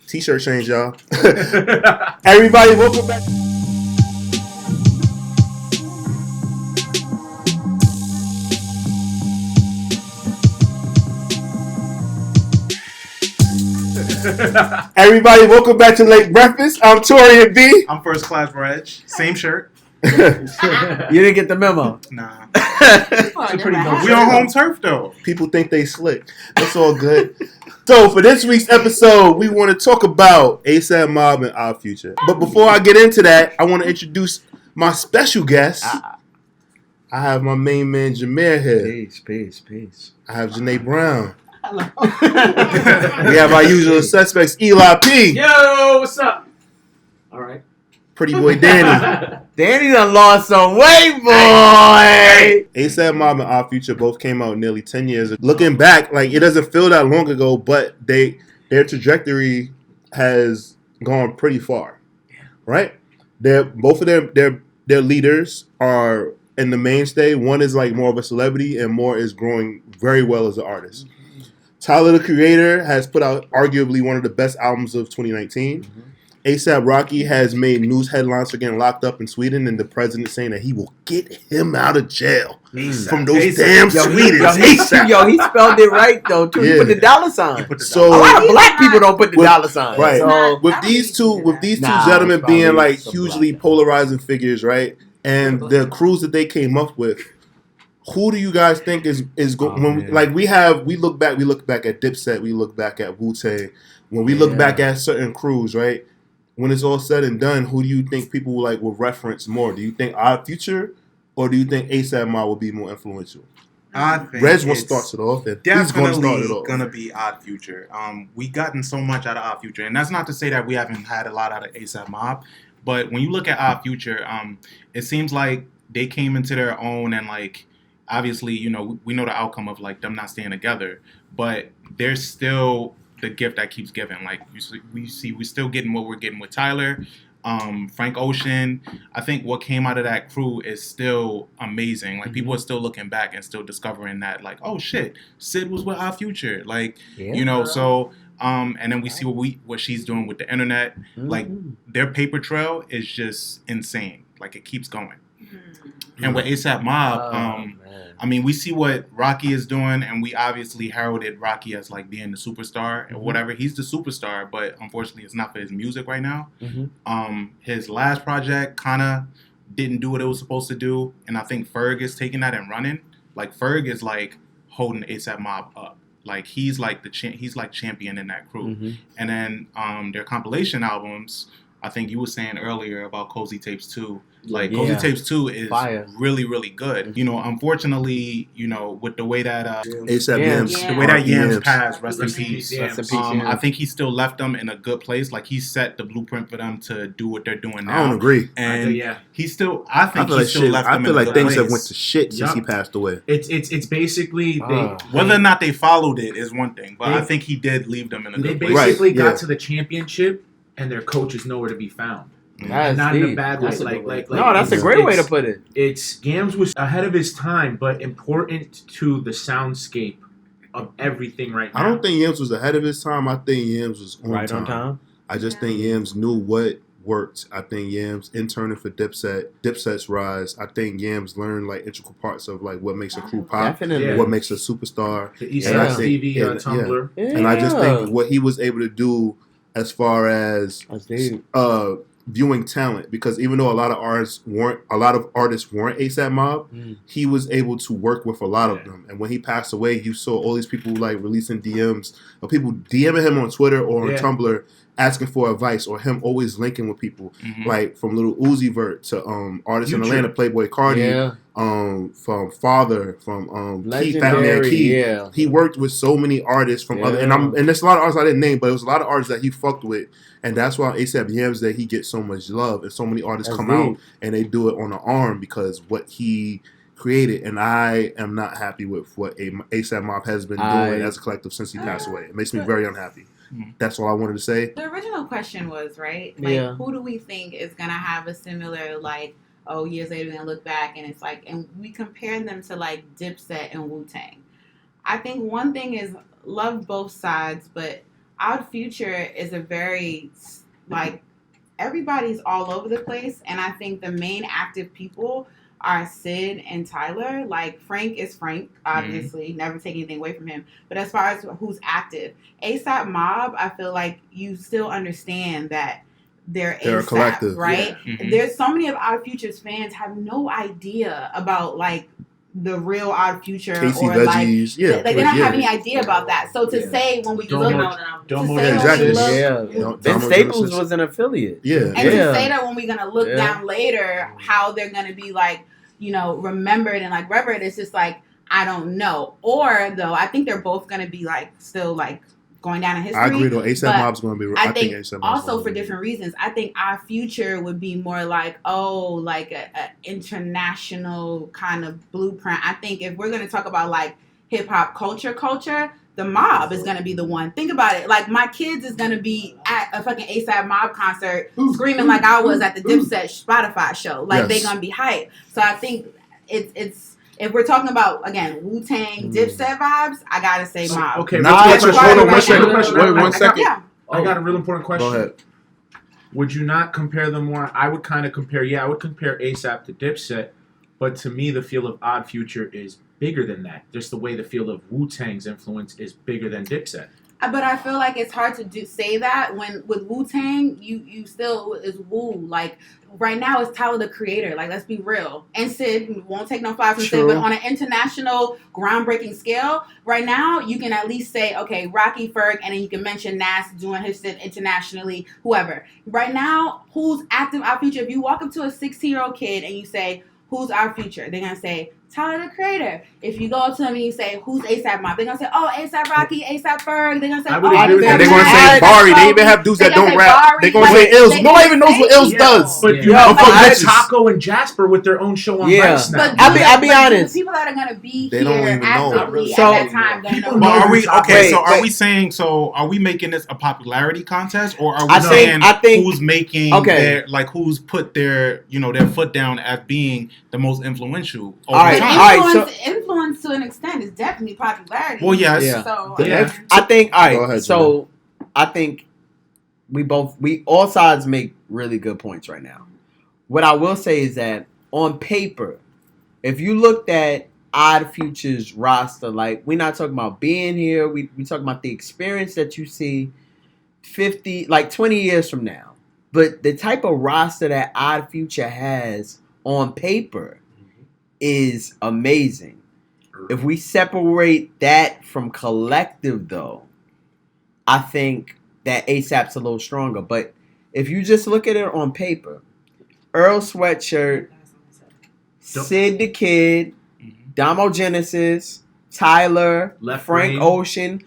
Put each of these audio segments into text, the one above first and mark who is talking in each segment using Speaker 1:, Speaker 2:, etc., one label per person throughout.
Speaker 1: T-shirt change, y'all. Everybody, welcome back. Everybody, welcome back to Late Breakfast. I'm Tori and B.
Speaker 2: I'm First Class Reg. Same shirt.
Speaker 3: You didn't get the memo.
Speaker 2: Nah.
Speaker 3: We
Speaker 2: We on home turf though.
Speaker 1: People think they slick. That's all good. So for this week's episode, we want to talk about ASAP Mob and Our Future. But before I get into that, I want to introduce my special guest. I have my main man Jameer here.
Speaker 3: Peace.
Speaker 1: I have Junae Brown. Hello. We have our usual suspects, Eli P.
Speaker 4: Yo, what's up? All right.
Speaker 1: Pretty boy Danny.
Speaker 3: Danny done lost some weight, boy.
Speaker 1: ASAP Mob and Our Future both came out nearly 10 years ago. Looking back, like it doesn't feel that long ago, but their trajectory has gone pretty far. Right? Both of their leaders are in the mainstay. One is like more of a celebrity and more is growing very well as an artist. Tyler, the Creator, has put out arguably one of the best albums of 2019. ASAP Rocky has made news headlines for getting locked up in Sweden, and the president saying that he will get him out of jail from those damn Swedes.
Speaker 3: He spelled it right though too.
Speaker 1: Yeah.
Speaker 3: He put the dollar sign.
Speaker 1: So
Speaker 3: a lot of black people don't put the dollar sign.
Speaker 1: Right.
Speaker 3: So,
Speaker 1: with these two gentlemen being like hugely polarizing figures, right? And the crews that they came up with. Who do you guys think is going? We look back at Dipset, we look back at Wu-Tang. When we look back at certain crews, right? When it's all said and done, who do you think people will reference more? Do you think Our Future, or do you think ASAP Mob will be more influential?
Speaker 2: I think
Speaker 1: Reg will start it off, and he's going to start it off.
Speaker 2: Gonna be Odd Future. We gotten so much out of Odd Future, and that's not to say that we haven't had a lot out of ASAP Mob, but when you look at Odd Future, it seems like they came into their own and like. Obviously, we know the outcome of like them not staying together, but there's still the gift that keeps giving. Like we're still getting what we're getting with Tyler, Frank Ocean. I think what came out of that crew is still amazing. Like people are still looking back and still discovering that like, oh shit, Sid was with Our Future. Like so. And then we see what she's doing with the internet. Like their paper trail is just insane. Like it keeps going. And with ASAP Mob, we see what Rocky is doing, and we obviously heralded Rocky as like being the superstar or whatever. He's the superstar, but unfortunately, it's not for his music right now. His last project kind of didn't do what it was supposed to do, and I think Ferg is taking that and running. Like Ferg is like holding ASAP Mob up. Like he's like he's like champion in that crew. And then their compilation albums. I think you were saying earlier about Cozy Tapes 2. Like, Cozy Tapes 2 is really, really good. Unfortunately, with the way that
Speaker 1: ASAP Yams,
Speaker 2: the way that Yams passed, rest in peace.
Speaker 3: I
Speaker 2: I think he still left them in a good place. Like, he set the blueprint for them to do what they're doing now.
Speaker 1: I don't agree.
Speaker 2: And he still,
Speaker 1: I feel like things have went to shit since he passed away.
Speaker 4: It's basically
Speaker 2: whether or not they followed it is one thing, but I think he did leave them in a good place.
Speaker 4: They basically got to the championship, and their coach is nowhere to be found.
Speaker 3: That's
Speaker 4: not
Speaker 3: deep.
Speaker 4: in a bad way.
Speaker 3: No, that's a great way to put it.
Speaker 4: Yams was ahead of his time, but important to the soundscape of everything right now.
Speaker 1: I don't think Yams was ahead of his time. I think Yams was
Speaker 3: on time.
Speaker 1: I just think Yams knew what worked. I think Yams interning for Dipset's rise. I think Yams learned like integral parts of like what makes a crew pop, what makes a superstar.
Speaker 4: The Eastside Stevie Tumblr.
Speaker 1: And I just think what he was able to do as far as viewing talent, because even though a lot of artists weren't ASAP Mob, he was able to work with a lot of them. And when he passed away, you saw all these people like releasing DMs, or people DMing him on Twitter or on Tumblr asking for advice, or him always linking with people, like from Lil Uzi Vert to artists in Atlanta, Playboy Cardi, from Father, from Keith, Batman Keith. He worked with so many artists from other, and there's a lot of artists I didn't name, but it was a lot of artists that he fucked with, and that's why ASAP Yams that he gets so much love, and so many artists come out and they do it on the arm because what he created, and I am not happy with what ASAP Mob has been doing as a collective since he passed away. It makes me very unhappy. That's all I wanted to say.
Speaker 5: The original question was, right? Like, who do we think is going to have a similar, like, years later we're going to look back and it's like, and we compare them to, like, Dipset and Wu-Tang. I think one thing is love both sides, but Odd Future is a very like everybody's all over the place, and I think the main active people are Sid and Tyler. Like Frank is Frank, obviously, never take anything away from him. But as far as who's active, ASAP Mob, I feel like you still understand that they're
Speaker 1: a
Speaker 5: ASAP,
Speaker 1: collective,
Speaker 5: right?
Speaker 2: Yeah. Mm-hmm.
Speaker 5: There's so many of Odd Future's fans have no idea about like the real Odd Future
Speaker 1: Casey
Speaker 5: or
Speaker 1: Veggies,
Speaker 5: like they don't have any idea about that. So to say when we look
Speaker 3: Ben Staples was an affiliate.
Speaker 1: Yeah.
Speaker 5: And to say that when we're gonna look down later, how they're gonna be like, remembered and like revered, it's just like I don't know. Or though I think they're both gonna be like still like going down in history.
Speaker 1: I agree though. ASAP Mob's gonna be.
Speaker 5: I think also for different reasons. I think our future would be more like like a international kind of blueprint. I think if we're gonna talk about like hip hop culture. The Mob is gonna be the one. Think about it. Like my kids is gonna be at a fucking ASAP Mob concert, screaming like I was at the Dipset Spotify show. Like they gonna be hyped. So I think it's if we're talking about again Wu-Tang Dipset vibes, I gotta say Mob.
Speaker 4: Okay,
Speaker 1: hold on one second. Wait 1 second.
Speaker 4: I got a real important question.
Speaker 1: Go ahead.
Speaker 4: Would you not compare them more? I would kind of compare. Yeah, I would compare ASAP to Dipset, but to me, the feel of Odd Future is bigger than that. Just the way the feel of Wu-Tang's influence is bigger than Dipset.
Speaker 5: But I feel like it's hard to say that when with Wu-Tang, you still is Wu. Like right now, it's Tyler the Creator. Like let's be real. And Sid won't take no fly from Sid, but on an international groundbreaking scale, right now you can at least say okay, Rocky Ferg, and then you can mention Nas doing his shit internationally. Whoever. Right now, who's active Our Future? If you walk up to a 16-year-old kid and you say who's Our Future, they're gonna say Tyler the Creator. If you go up to them and you say, who's ASAP Mob? They're going to say, oh, ASAP Rocky, ASAP Ferg. They're going to say,
Speaker 1: and they're going to say Bari. They even have dudes that don't rap. They're going to say Ills. Nobody even knows what Ills does.
Speaker 4: But you have Taco and Jasper with their own show on Vice now.
Speaker 3: I'll be honest.
Speaker 5: The people that are going to be
Speaker 1: they don't even know.
Speaker 5: At that time,
Speaker 2: are we saying, are we making this a popularity contest, or are we saying who's making who's put their foot down as being the most influential over time?
Speaker 5: Influence to an extent is definitely popularity.
Speaker 2: Well, yes.
Speaker 3: Yeah.
Speaker 5: So,
Speaker 3: I think. All right.
Speaker 1: Go ahead,
Speaker 3: so I think we all sides make really good points right now. What I will say is that on paper, if you looked at Odd Future's roster, like we're not talking about being here, we talking about the experience that you see 20 years from now. But the type of roster that Odd Future has on paper is amazing. If we separate that from collective, though, I think that ASAP's a little stronger. But if you just look at it on paper, Earl Sweatshirt, Sid the Kid, Damo Genesis, Tyler, Frank Ocean,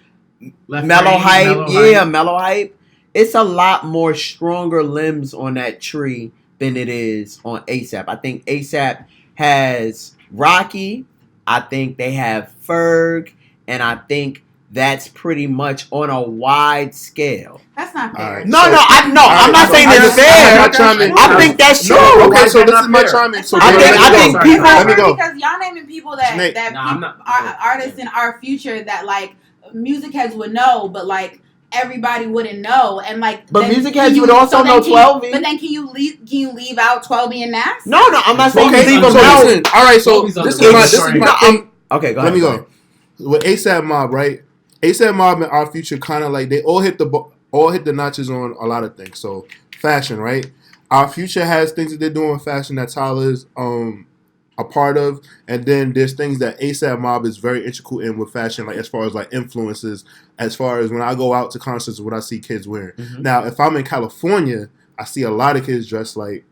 Speaker 3: Mellow Hype. Mellow Hype. It's a lot more stronger limbs on that tree than it is on ASAP. I think ASAP has Rocky. I think they have Ferg, and I think that's pretty much on a wide scale.
Speaker 5: That's not fair.
Speaker 3: Right. I'm not saying it's fair. I think that's true.
Speaker 1: Okay, so this is my chime in. So
Speaker 3: I think people.
Speaker 1: Let me go.
Speaker 5: Because y'all naming people artists in Our Future that like music heads would know, but like everybody wouldn't know, and like.
Speaker 3: But music heads would also know 12.
Speaker 5: But then can you leave out 12 and Nas?
Speaker 3: No, I'm not saying leave them
Speaker 1: out. All right, so this is my thing.
Speaker 3: Okay, go
Speaker 1: Let
Speaker 3: ahead.
Speaker 1: me go. With ASAP Mob, right? ASAP Mob and Our Future kind of like they all hit the notches on a lot of things. So fashion, right? Our Future has things that they're doing with fashion that Tyler's a part of, and then there's things that ASAP Mob is very integral in with fashion, like as far as like influences, as far as when I go out to concerts, what I see kids wearing. Mm-hmm. Now, if I'm in California, I see a lot of kids dressed like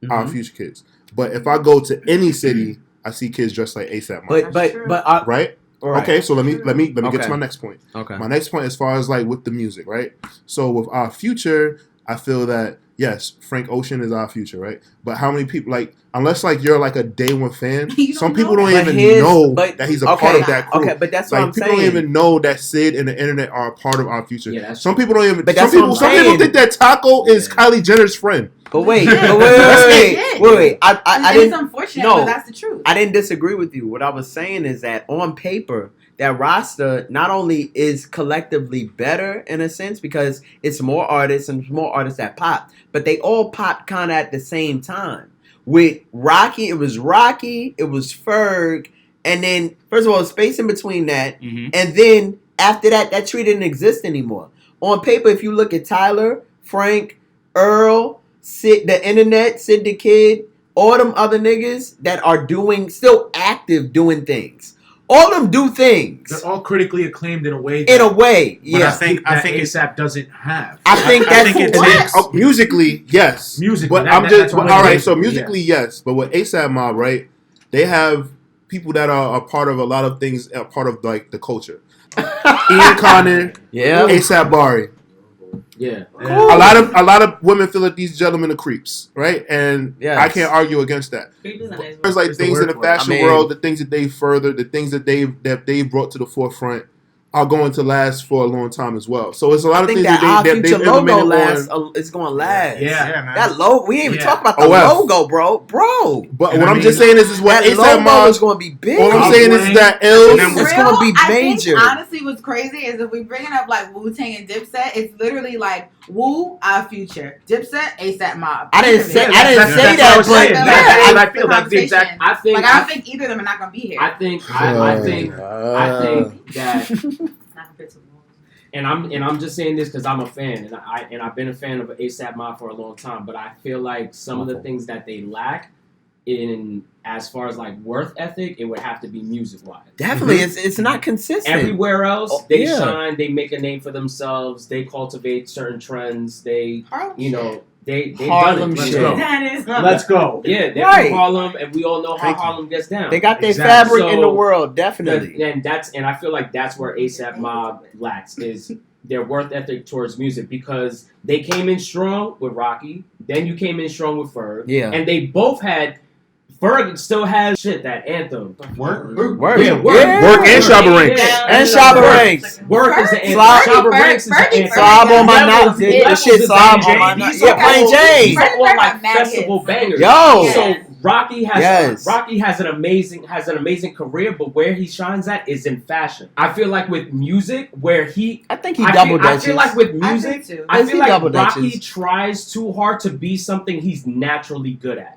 Speaker 1: Our Future kids. But if I go to any city, I see kids dressed like ASAP Mob.
Speaker 3: But
Speaker 1: right?
Speaker 3: Right.
Speaker 1: Okay, so let me get to my next point.
Speaker 3: Okay.
Speaker 1: My next point as far as like with the music, right? So with Our Future, I feel that yes, Frank Ocean is Our Future, right? But how many people like unless like you're like a day one fan, some people don't even know that he's a part of that crew.
Speaker 3: Okay, but that's what I'm saying.
Speaker 1: People don't even know that Sid and the internet are a part of Our Future.
Speaker 3: Yeah,
Speaker 1: some people don't even.
Speaker 3: But
Speaker 1: some people think that Taco is Kylie Jenner's friend.
Speaker 3: But wait. I
Speaker 5: it's unfortunate, but that's the truth.
Speaker 3: I didn't disagree with you. What I was saying is that on paper, that roster not only is collectively better in a sense because it's more artists and more artists that pop, but they all popped kind of at the same time. With Rocky, it was Ferg, and then first of all, space in between that, and then after that, that tree didn't exist anymore. On paper, if you look at Tyler, Frank, Earl, Sid, the Internet, Sid the Kid, all them other niggas that are still active doing things. All of them do things.
Speaker 4: They're all critically acclaimed in a way.
Speaker 3: Yeah.
Speaker 4: I think ASAP doesn't have.
Speaker 3: I think
Speaker 1: musically, yes.
Speaker 4: Musically,
Speaker 1: but I'm just all right. So musically, yes. But with ASAP Mob, right? They have people that are a part of a lot of things, a part of like the culture. Ian Connor, ASAP Bari.
Speaker 6: Yeah,
Speaker 1: cool. A lot of women feel like these gentlemen are creeps, right? And I can't argue against that. There's like things in the fashion world, the things that they furthered, the things that they've brought to the forefront are going to last for a long time as well. So it's a lot of things that they've implemented on.
Speaker 3: It's going to last.
Speaker 4: Yeah,
Speaker 3: man. That logo, we ain't even talk about the logo, bro.
Speaker 1: But what I'm just saying is what
Speaker 3: that logo is going to be big.
Speaker 1: All I'm saying is that
Speaker 3: it's going to be major.
Speaker 5: I think, honestly, what's crazy is if we bringing up like Wu-Tang and Dipset, it's literally like Wu, Our Future, Dipset, ASAP Mob.
Speaker 3: I didn't say that,
Speaker 4: but I feel like the exact.
Speaker 5: I don't think either of them are not going to be here.
Speaker 6: I think that. And I'm just saying this because I'm a fan, and I've been a fan of ASAP Mob for a long time. But I feel like some of the things that they lack in as far as like worth ethic, it would have to be music wise.
Speaker 3: Definitely, it's not consistent.
Speaker 6: Everywhere else, they shine, they make a name for themselves, they cultivate certain trends, they
Speaker 3: Harlem
Speaker 6: done it.
Speaker 3: shit.
Speaker 4: Let's go.
Speaker 6: Yeah, they're from Harlem, and we all know how Harlem gets down.
Speaker 3: They got their fabric in the world, definitely.
Speaker 6: And I feel like that's where ASAP Mob lacks is their worth ethic towards music because they came in strong with Rocky, then you came in strong with Ferg, and they both had. Ferg still has shit that anthem.
Speaker 1: Work and
Speaker 3: Shabba Ranks. And Shabba Ranks.
Speaker 6: Work is the anthem. Shabba Ranks is the anthem.
Speaker 3: Slob on my nuts. The shit slob on my nuts. Yeah, Plain Jane.
Speaker 6: These are all like festival bangers.
Speaker 3: Yo.
Speaker 6: So Rocky has an amazing career, but where he shines at is in fashion. I feel like with music,
Speaker 3: I think he double dutches.
Speaker 6: I feel like with music, I feel like Rocky tries too hard to be something he's naturally good at.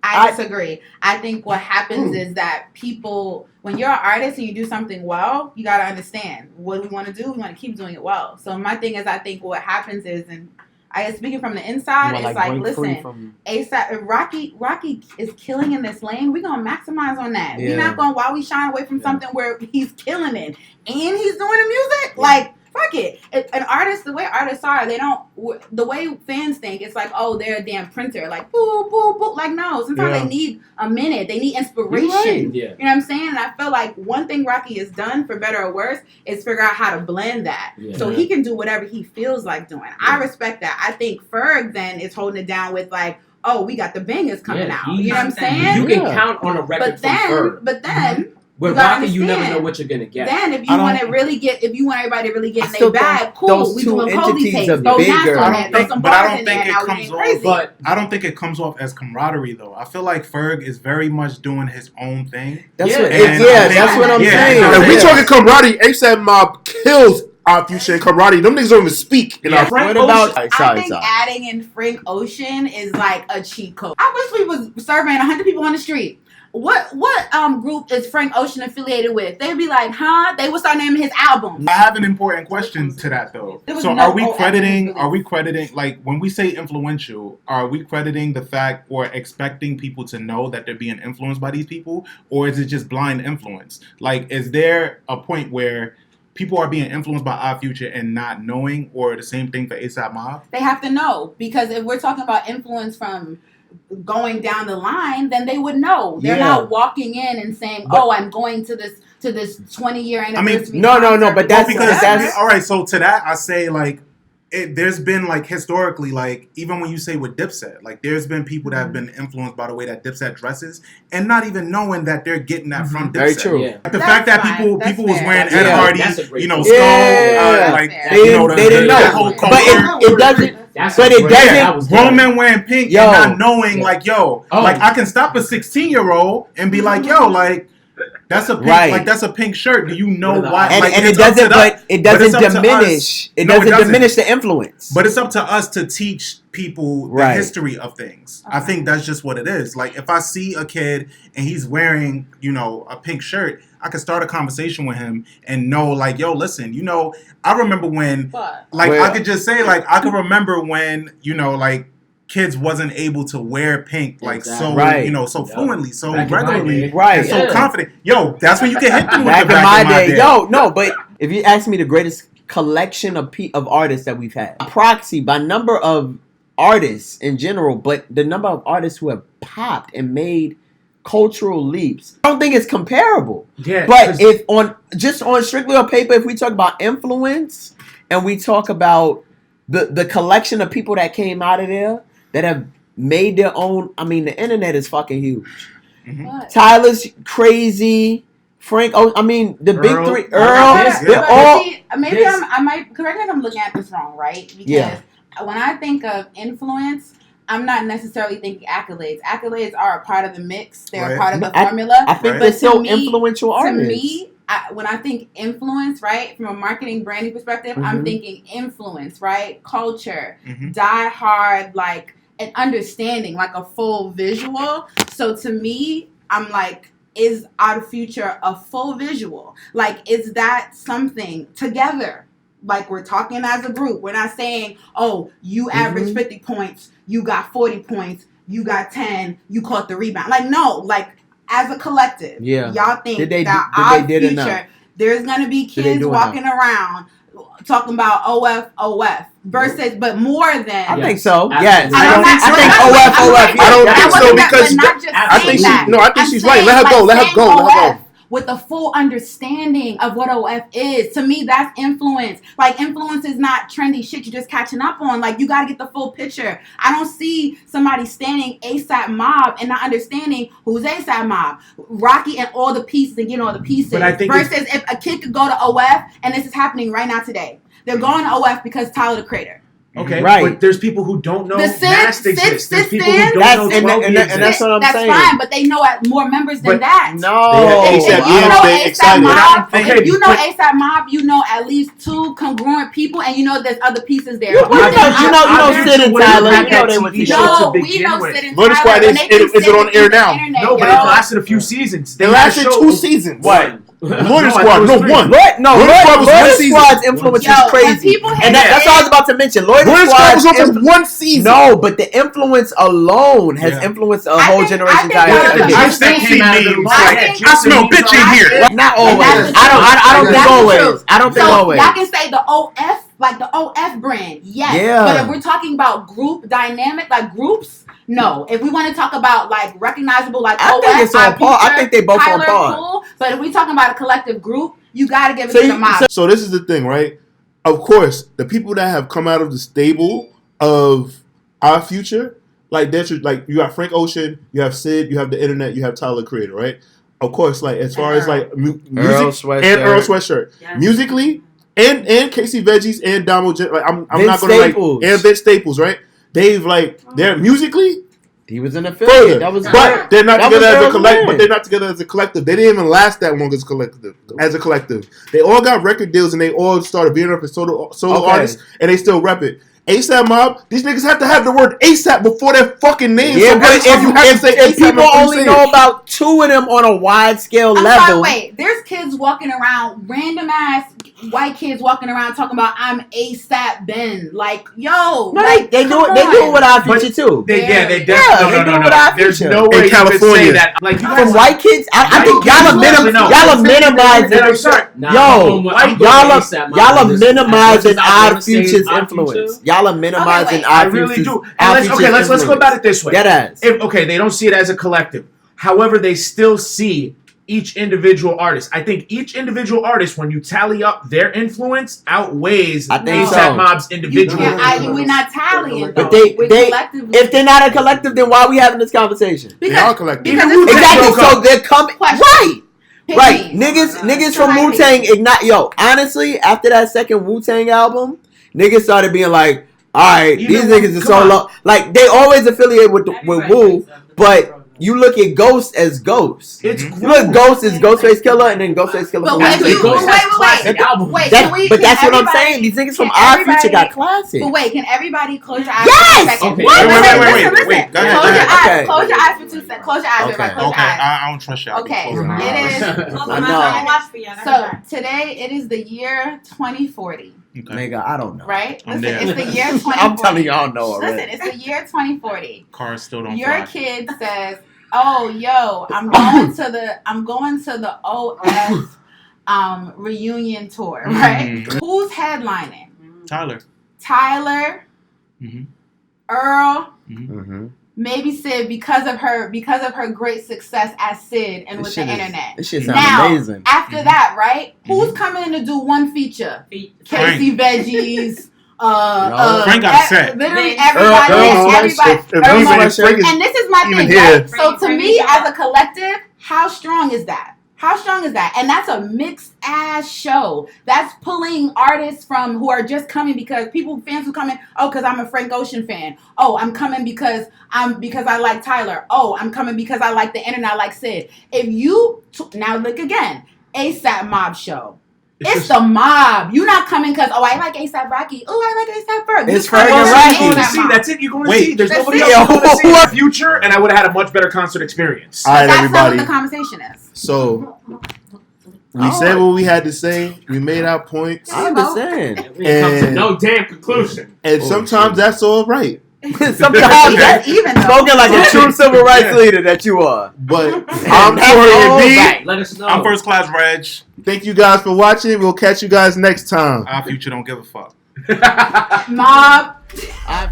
Speaker 5: I disagree. I think what happens is that people, when you're an artist and you do something well, you got to understand what we want to do. We want to keep doing it well. So my thing is, I think what happens is, and I guess speaking from the inside, it's like listen, ASAP, if Rocky is killing in this lane, we're going to maximize on that. We're not going, while we shine away from something where he's killing it and he's doing the music, like, fuck it. An artist, the way artists are, they don't, the way fans think, it's like, oh, they're a damn printer. Like, boo, boo, boo. Like, no, sometimes they need a minute. They need inspiration.
Speaker 6: Right.
Speaker 5: You know what I'm saying? And I feel like one thing Rocky has done, for better or worse, is figure out how to blend that. Yeah. So he can do whatever he feels like doing. Yeah. I respect that. I think Ferg then is holding it down with like, oh, we got the bangers coming out. You know what I'm saying?
Speaker 6: You can count on a record from Ferg.
Speaker 5: But then...
Speaker 6: With Rocky, you never know what you're gonna get.
Speaker 5: Then, if you want everybody to really get in their bag, cool. We doing Cody tapes,
Speaker 3: throw
Speaker 5: Nas on that, throw some bars in there. Now we getting crazy.
Speaker 2: But I don't think it comes off as camaraderie, though. I feel like Ferg is very much doing his own thing.
Speaker 3: That's what I'm saying.
Speaker 1: If we talking camaraderie, ASAP Mob kills Our Future and camaraderie. Them niggas don't even speak.
Speaker 5: What about? I think adding in Frank Ocean is like a cheat code. I wish we was surveying 100 people on the street. What group is Frank Ocean affiliated with? They'd be like, huh? They would start naming his albums.
Speaker 2: I have an important question to that though. So are we crediting like when we say influential, are we crediting the fact or expecting people to know that they're being influenced by these people, or is it just blind influence? Like, is there a point where people are being influenced by Our Future and not knowing, or the same thing for ASAP Mob?
Speaker 5: They have to know, because if we're talking about influence from going down the line, then they would know. They're not walking in and saying, "Oh, I'm going to this 20-year anniversary."
Speaker 3: No, but that's
Speaker 2: all right. So to that, I say like, there's been like historically, like even when you say with Dipset, like there's been people that have been influenced by the way that Dipset dresses, and not even knowing that they're getting that from Dipset.
Speaker 3: Very true.
Speaker 2: Yeah. The fact that people was wearing Ed Hardy, skull,
Speaker 3: they didn't know, but it doesn't. But it doesn't.
Speaker 2: Grown men wearing pink and not knowing, like, like I can stop a 16-year-old and be like, yo, like, That's a pink,
Speaker 3: Right.
Speaker 2: like that's a pink shirt. Do you know why?
Speaker 3: And,
Speaker 2: like,
Speaker 3: and
Speaker 2: it's
Speaker 3: it
Speaker 2: up to
Speaker 3: doesn't, but
Speaker 2: us-
Speaker 3: it
Speaker 2: but it's
Speaker 3: doesn't
Speaker 2: up to
Speaker 3: diminish.
Speaker 2: us.
Speaker 3: It
Speaker 2: No,
Speaker 3: doesn't diminish the influence.
Speaker 2: But it's up to us to teach people the
Speaker 3: Right.
Speaker 2: history of things. I think that's just what it is. Like if I see a kid and he's wearing, a pink shirt, I could start a conversation with him and know, like, yo, listen, I remember when, I could just say, like, I could remember when, like, kids wasn't able to wear pink like so fluently, so regularly, and so confident. Yo, that's when you can hit them with
Speaker 3: back
Speaker 2: the back in my day.
Speaker 3: Yo, no, but if you ask me the greatest collection of artists that we've had, proxy by number of artists in general, but the number of artists who have popped and made cultural leaps, I don't think it's comparable.
Speaker 4: Yeah,
Speaker 3: but if on strictly on paper, if we talk about influence and we talk about the collection of people that came out of there that have made their own, I mean, the internet is fucking huge.
Speaker 5: Mm-hmm.
Speaker 3: Tyler's crazy. Frank, the big three,
Speaker 5: Earl,
Speaker 3: they're all.
Speaker 5: Maybe I might correct me if I'm looking at this wrong, right? Because when I think of influence, I'm not necessarily thinking accolades. Accolades are a part of the mix. They're a part of the formula.
Speaker 3: I think they're still influential artists.
Speaker 5: To me, when I think influence, right, from a marketing branding perspective, I'm thinking influence, right? Culture, die hard, like an understanding, like a full visual. So to me, I'm like, is our future a full visual? Like, is that something together? Like, we're talking as a group. We're not saying, oh, you averaged 50 points, you got 40 points, you got 10, you caught the rebound. Like, no, like, as a collective, y'all think that our future, there's going to be kids walking around talking about OF versus, but more than.
Speaker 3: I think so.
Speaker 6: Absolutely.
Speaker 3: Yes.
Speaker 5: I
Speaker 1: don't think so because I think she's right. Let her go.
Speaker 5: With the full understanding of what OF is. To me, that's influence. Like, influence is not trendy shit you're just catching up on. Like, you got to get the full picture. I don't see somebody standing ASAP Mob and not understanding who's ASAP Mob. Rocky and all the pieces and getting all the pieces.
Speaker 4: But I think
Speaker 5: versus if a kid could go to OF, and this is happening right now today. They're going to OF because Tyler, the Creator.
Speaker 4: Okay, but there's people who don't know Nast exists. There's people who don't know 12 exists.
Speaker 3: And that's what I'm saying.
Speaker 5: That's fine, but they know more members than that.
Speaker 3: No.
Speaker 5: If you know ASAP Mob, you know at least 2 congruent people, and you know there's other pieces there.
Speaker 3: You know Sid and Tyler. You know they were
Speaker 5: No, we know Sid and
Speaker 1: Murder Squad
Speaker 5: Tyler.
Speaker 1: is it on air now?
Speaker 4: No, but it lasted a few seasons.
Speaker 1: It lasted 2 seasons.
Speaker 3: What?
Speaker 1: Murder Squad, no, 1.
Speaker 3: Lloyd Squad's influence is crazy. And that's what I was about to mention. Lloyd Squad
Speaker 1: was on for 1 season.
Speaker 3: No, but the influence alone has influenced a whole generation.
Speaker 1: I smell bitch in here.
Speaker 3: Not always. I don't think always. I don't think always.
Speaker 5: Y'all can say the OF, like the OF brand, yes.
Speaker 3: Yeah.
Speaker 5: But if we're talking about group dynamic, like groups, no. If we want to talk about like recognizable, like
Speaker 3: I think it's on par. I think they both on par.
Speaker 5: Cool, but if we're talking about a collective group, you got to give it to the mob.
Speaker 1: So this is the thing, right? Of course, the people that have come out of the stable of our future, like you got Frank Ocean, you have Sid, you have the internet, you have Tyler the Creator, right? Of course, like as far as like music and Earl Sweatshirt, musically, and Casey Veggies and Damo, like I'm not gonna like and Vince Staples, right? They've they're musically.
Speaker 3: He was an affiliate.
Speaker 1: But they're not together as a collective. But they're not together as a collective. They didn't even last that long as a collective. They all got record deals and they all started being up as solo artists and they still rep it. ASAP Mob, these niggas have to have the word ASAP before their fucking name.
Speaker 3: Yeah, so but if people only know about 2 of them on a wide scale level.
Speaker 5: Wait, there's kids walking around, random ass white kids walking around talking about I'm ASAP Ben. Like, yo,
Speaker 3: no, like they do it with our future too.
Speaker 4: They definitely no. There's no way
Speaker 1: in California.
Speaker 4: You could say that. Like
Speaker 3: from white kids, I think y'all are minimizing. Y'all are minimizing our future's influence. Y'all are minimizing our future's.
Speaker 4: I really do. Let's go about it this way. They don't see it as a collective. However, they still see each individual artist. I think each individual artist, when you tally up their influence, outweighs ASAP Mob's individual influence.
Speaker 5: We're not tallying,
Speaker 3: but if they're not a collective, then why are we having this conversation?
Speaker 1: They are collective.
Speaker 3: Exactly. So they're coming right. Niggas from Wu-Tang ignite. Yo, honestly, after that second Wu-Tang album, niggas started being like, all right, these niggas are so low. Like, they always affiliate with Wu, but You look at Ghost as Ghost.
Speaker 4: It's
Speaker 3: You look Ghost as Ghostface Killer, and then Ghostface Killer.
Speaker 5: But
Speaker 3: from
Speaker 5: wait,
Speaker 3: Ghostface Killer.
Speaker 5: wait.
Speaker 3: But that's what I'm saying. These niggas from Odd Future got classic.
Speaker 5: But wait, can everybody close your eyes
Speaker 3: Yes!
Speaker 5: for a second?
Speaker 6: Okay.
Speaker 2: Wait. Go ahead.
Speaker 5: Close your eyes for 2 seconds. Close your eyes.
Speaker 3: Okay.
Speaker 5: Everybody, close your
Speaker 2: Okay,
Speaker 5: eyes.
Speaker 2: I don't trust y'all.
Speaker 5: Okay,
Speaker 2: Close your eyes.
Speaker 5: it is.
Speaker 3: I know.
Speaker 5: So today it is the year 2040,
Speaker 2: Okay.
Speaker 3: Nigga, I don't know.
Speaker 5: right?
Speaker 2: I'm
Speaker 5: Listen,
Speaker 2: there.
Speaker 5: it's the year 2040.
Speaker 3: I'm telling you, I don't know
Speaker 5: Listen,
Speaker 3: already.
Speaker 5: it's the year 2040.
Speaker 2: Cars still don't
Speaker 5: Your
Speaker 2: fly.
Speaker 5: kid says, "Oh, yo, I'm going to the OF reunion tour, right?
Speaker 2: Mhm.
Speaker 5: Who's headlining?
Speaker 2: Tyler.
Speaker 5: Tyler,
Speaker 2: Mm-hmm.
Speaker 5: Earl,
Speaker 3: Mm-hmm.
Speaker 5: maybe Sid because of her great success as Sid and with the internet.
Speaker 3: This shit sounds
Speaker 5: Now,
Speaker 3: amazing.
Speaker 5: after that, right? Who's coming in to do one feature? Casey Veggies.
Speaker 2: Frank got upset.
Speaker 5: Literally
Speaker 1: Earl
Speaker 5: and this is my
Speaker 1: even
Speaker 5: thing,
Speaker 1: here.
Speaker 5: right? So to me, as a collective, how strong is that? How strong is that? And that's a mixed ass show. That's pulling artists from who are just coming because fans who come in, oh, because I'm a Frank Ocean fan. Oh, I'm coming because I like Tyler. Oh, I'm coming because I like the internet, I like Sid. If you now look again, ASAP Mob show. It's the mob. You're not coming because, oh, I like ASAP Rocky. Oh, I like ASAP Ferg.
Speaker 3: It's
Speaker 5: You come
Speaker 3: Ferg and
Speaker 5: because
Speaker 3: Rocky.
Speaker 5: ASAP
Speaker 4: See,
Speaker 5: Mob.
Speaker 4: that's it. You're going to
Speaker 2: Wait.
Speaker 4: see. There's
Speaker 5: That's
Speaker 4: nobody
Speaker 5: it.
Speaker 4: else going to see the future, and I would have had a much better concert experience.
Speaker 1: All right,
Speaker 5: That's not
Speaker 1: everybody.
Speaker 5: what the conversation is.
Speaker 1: So we said what we had to say. We made our points,
Speaker 3: I understand.
Speaker 6: We ain't come to
Speaker 1: And-
Speaker 6: no damn conclusion.
Speaker 1: and sometimes that's all right.
Speaker 3: Sometimes
Speaker 5: That's
Speaker 3: that's
Speaker 5: even though.
Speaker 3: spoken like a true civil rights leader that you are.
Speaker 1: But
Speaker 3: That's
Speaker 1: I'm Corey
Speaker 3: all
Speaker 1: and B.
Speaker 3: right.
Speaker 6: Let us know.
Speaker 2: I'm First Class Reg.
Speaker 1: Thank you guys for watching. We'll catch you guys next time.
Speaker 2: Our future don't give a fuck.
Speaker 5: Mob.
Speaker 3: I